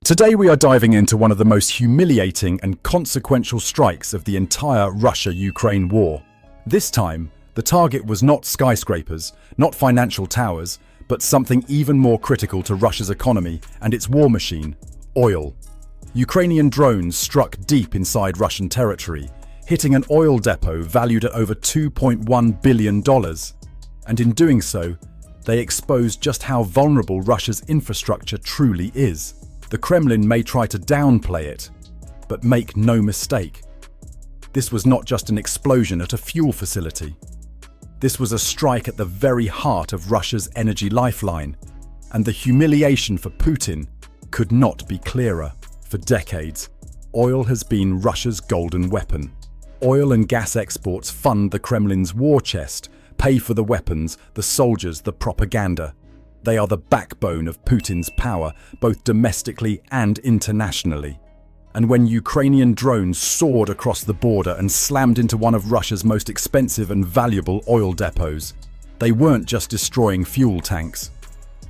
Today we are diving into one of the most humiliating and consequential strikes of the entire Russia-Ukraine war. This time, the target was not skyscrapers, not financial towers, but something even more critical to Russia's economy and its war machine: oil. Ukrainian drones struck deep inside Russian territory, hitting an oil depot valued at over $2.1 billion. And in doing so, they exposed just how vulnerable Russia's infrastructure truly is. The Kremlin may try to downplay it, but make no mistake. This was not just an explosion at a fuel facility. This was a strike at the very heart of Russia's energy lifeline, and the humiliation for Putin could not be clearer. For decades, oil has been Russia's golden weapon. Oil and gas exports fund the Kremlin's war chest, pay for the weapons, the soldiers, the propaganda. They are the backbone of Putin's power, both domestically and internationally. And when Ukrainian drones soared across the border and slammed into one of Russia's most expensive and valuable oil depots, they weren't just destroying fuel tanks.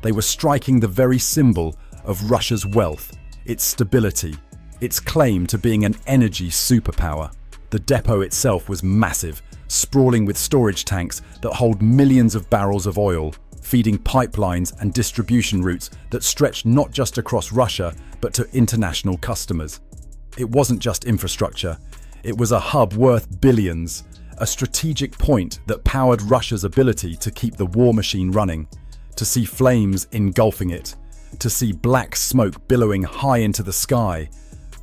They were striking the very symbol of Russia's wealth, its stability, its claim to being an energy superpower. The depot itself was massive, sprawling with storage tanks that hold millions of barrels of oil, feeding pipelines and distribution routes that stretched not just across Russia, but to international customers. It wasn't just infrastructure, it was a hub worth billions, a strategic point that powered Russia's ability to keep the war machine running, to see flames engulfing it, to see black smoke billowing high into the sky,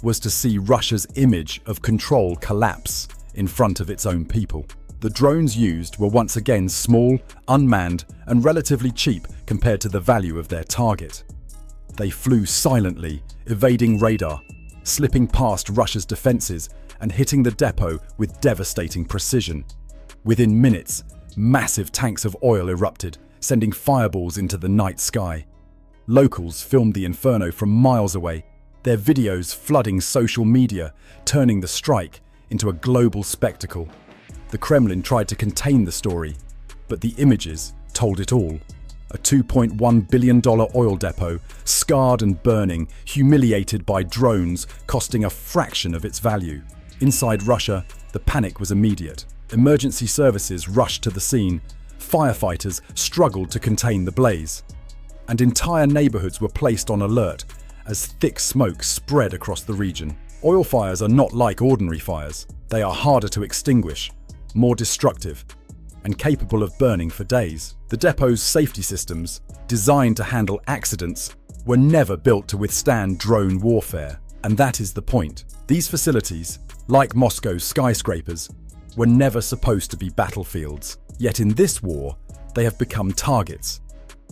was to see Russia's image of control collapse in front of its own people. The drones used were once again small, unmanned, and relatively cheap compared to the value of their target. They flew silently, evading radar, slipping past Russia's defenses and hitting the depot with devastating precision. Within minutes, massive tanks of oil erupted, sending fireballs into the night sky. Locals filmed the inferno from miles away, their videos flooding social media, turning the strike into a global spectacle. The Kremlin tried to contain the story, but the images told it all. A $2.1 billion oil depot, scarred and burning, humiliated by drones, costing a fraction of its value. Inside Russia, the panic was immediate. Emergency services rushed to the scene. Firefighters struggled to contain the blaze. And entire neighborhoods were placed on alert as thick smoke spread across the region. Oil fires are not like ordinary fires. They are harder to extinguish, more destructive, and capable of burning for days. The depot's safety systems, designed to handle accidents, were never built to withstand drone warfare. And that is the point. These facilities, like Moscow's skyscrapers, were never supposed to be battlefields. Yet in this war, they have become targets,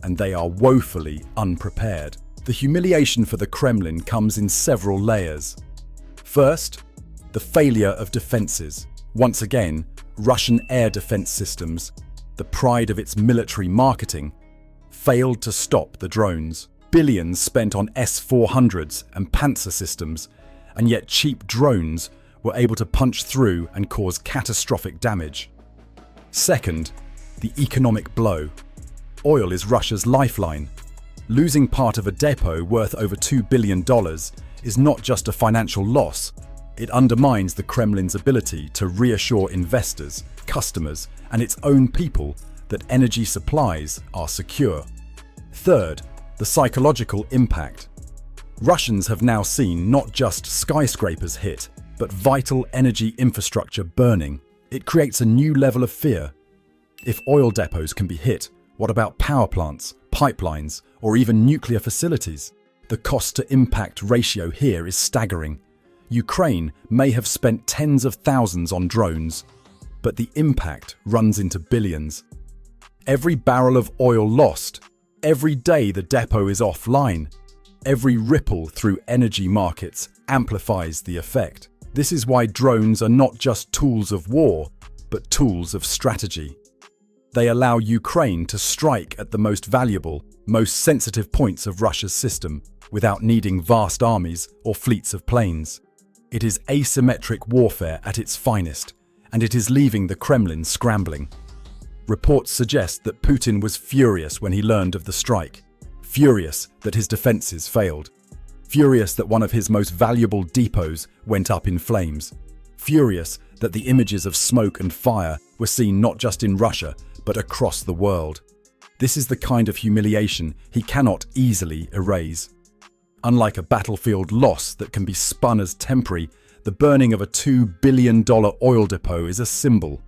and they are woefully unprepared. The humiliation for the Kremlin comes in several layers. First, the failure of defenses. Once again, Russian air defense systems, the pride of its military marketing, failed to stop the drones. Billions spent on S-400s and Panzer systems, and yet cheap drones were able to punch through and cause catastrophic damage. Second, the economic blow. Oil is Russia's lifeline. Losing part of a depot worth over $2 billion is not just a financial loss. It undermines the Kremlin's ability to reassure investors, customers, and its own people that energy supplies are secure. Third, the psychological impact. Russians have now seen not just skyscrapers hit, but vital energy infrastructure burning. It creates a new level of fear. If oil depots can be hit, what about power plants, pipelines, or even nuclear facilities? The cost-to-impact ratio here is staggering. Ukraine may have spent tens of thousands on drones, but the impact runs into billions. Every barrel of oil lost, every day the depot is offline, every ripple through energy markets amplifies the effect. This is why drones are not just tools of war, but tools of strategy. They allow Ukraine to strike at the most valuable, most sensitive points of Russia's system without needing vast armies or fleets of planes. It is asymmetric warfare at its finest, and it is leaving the Kremlin scrambling. Reports suggest that Putin was furious when he learned of the strike, furious that his defenses failed, furious that one of his most valuable depots went up in flames, furious that the images of smoke and fire were seen not just in Russia, but across the world. This is the kind of humiliation he cannot easily erase. Unlike a battlefield loss that can be spun as temporary, the burning of a $2 billion oil depot is a symbol.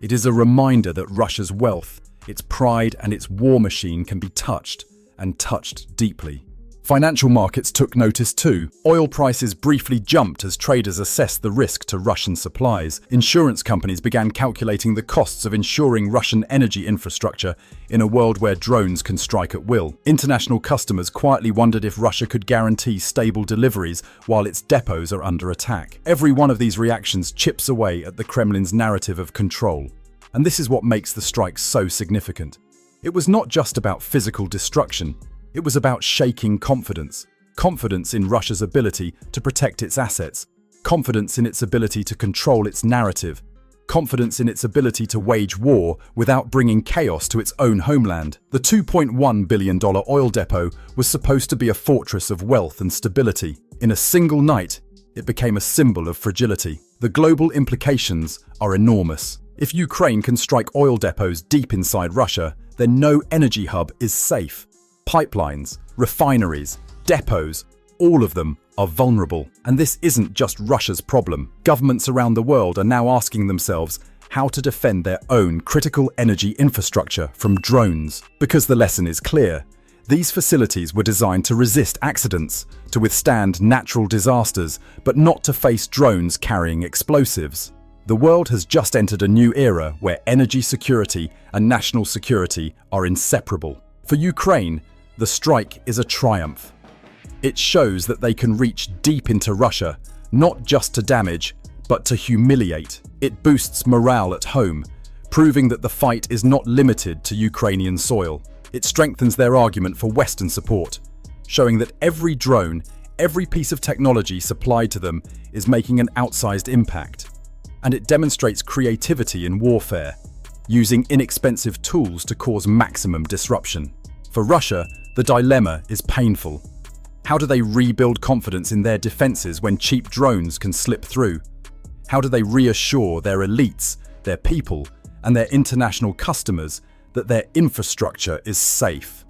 It is a reminder that Russia's wealth, its pride and its war machine can be touched, and touched deeply. Financial markets took notice too. Oil prices briefly jumped as traders assessed the risk to Russian supplies. Insurance companies began calculating the costs of ensuring Russian energy infrastructure in a world where drones can strike at will. International customers quietly wondered if Russia could guarantee stable deliveries while its depots are under attack. Every one of these reactions chips away at the Kremlin's narrative of control. And this is what makes the strike so significant. It was not just about physical destruction. It was about shaking confidence. Confidence in Russia's ability to protect its assets. Confidence in its ability to control its narrative. Confidence in its ability to wage war without bringing chaos to its own homeland. The $2.1 billion oil depot was supposed to be a fortress of wealth and stability. In a single night, it became a symbol of fragility. The global implications are enormous. If Ukraine can strike oil depots deep inside Russia, then no energy hub is safe. Pipelines, refineries, depots, all of them are vulnerable. And this isn't just Russia's problem. Governments around the world are now asking themselves how to defend their own critical energy infrastructure from drones. Because the lesson is clear. These facilities were designed to resist accidents, to withstand natural disasters, but not to face drones carrying explosives. The world has just entered a new era where energy security and national security are inseparable. For Ukraine, the strike is a triumph. It shows that they can reach deep into Russia, not just to damage, but to humiliate. It boosts morale at home, proving that the fight is not limited to Ukrainian soil. It strengthens their argument for Western support, showing that every drone, every piece of technology supplied to them is making an outsized impact. And it demonstrates creativity in warfare, using inexpensive tools to cause maximum disruption. For Russia, the dilemma is painful. How do they rebuild confidence in their defenses when cheap drones can slip through? How do they reassure their elites, their people, and their international customers that their infrastructure is safe?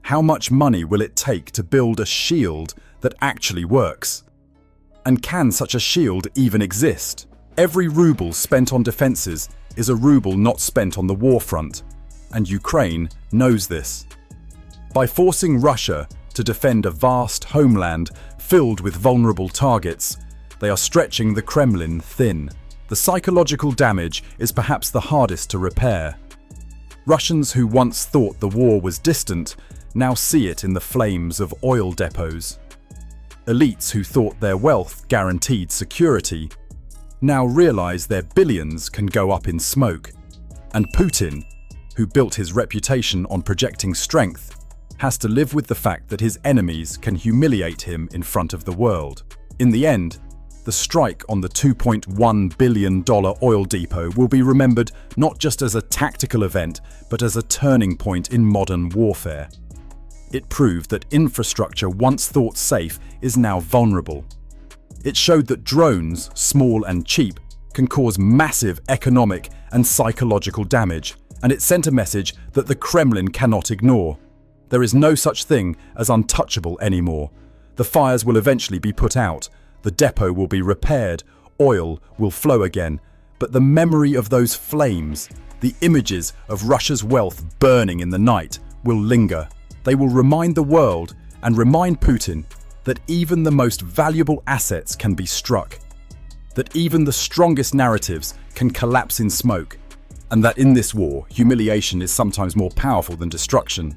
How much money will it take to build a shield that actually works? And can such a shield even exist? Every ruble spent on defenses is a ruble not spent on the war front, and Ukraine knows this. By forcing Russia to defend a vast homeland filled with vulnerable targets, they are stretching the Kremlin thin. The psychological damage is perhaps the hardest to repair. Russians who once thought the war was distant now see it in the flames of oil depots. Elites who thought their wealth guaranteed security now realize their billions can go up in smoke. And Putin, who built his reputation on projecting strength, has to live with the fact that his enemies can humiliate him in front of the world. In the end, the strike on the $2.1 billion oil depot will be remembered not just as a tactical event, but as a turning point in modern warfare. It proved that infrastructure once thought safe is now vulnerable. It showed that drones, small and cheap, can cause massive economic and psychological damage, and it sent a message that the Kremlin cannot ignore. There is no such thing as untouchable anymore. The fires will eventually be put out, the depot will be repaired, oil will flow again, but the memory of those flames, the images of Russia's wealth burning in the night, will linger. They will remind the world and remind Putin that even the most valuable assets can be struck, that even the strongest narratives can collapse in smoke, and that in this war, humiliation is sometimes more powerful than destruction.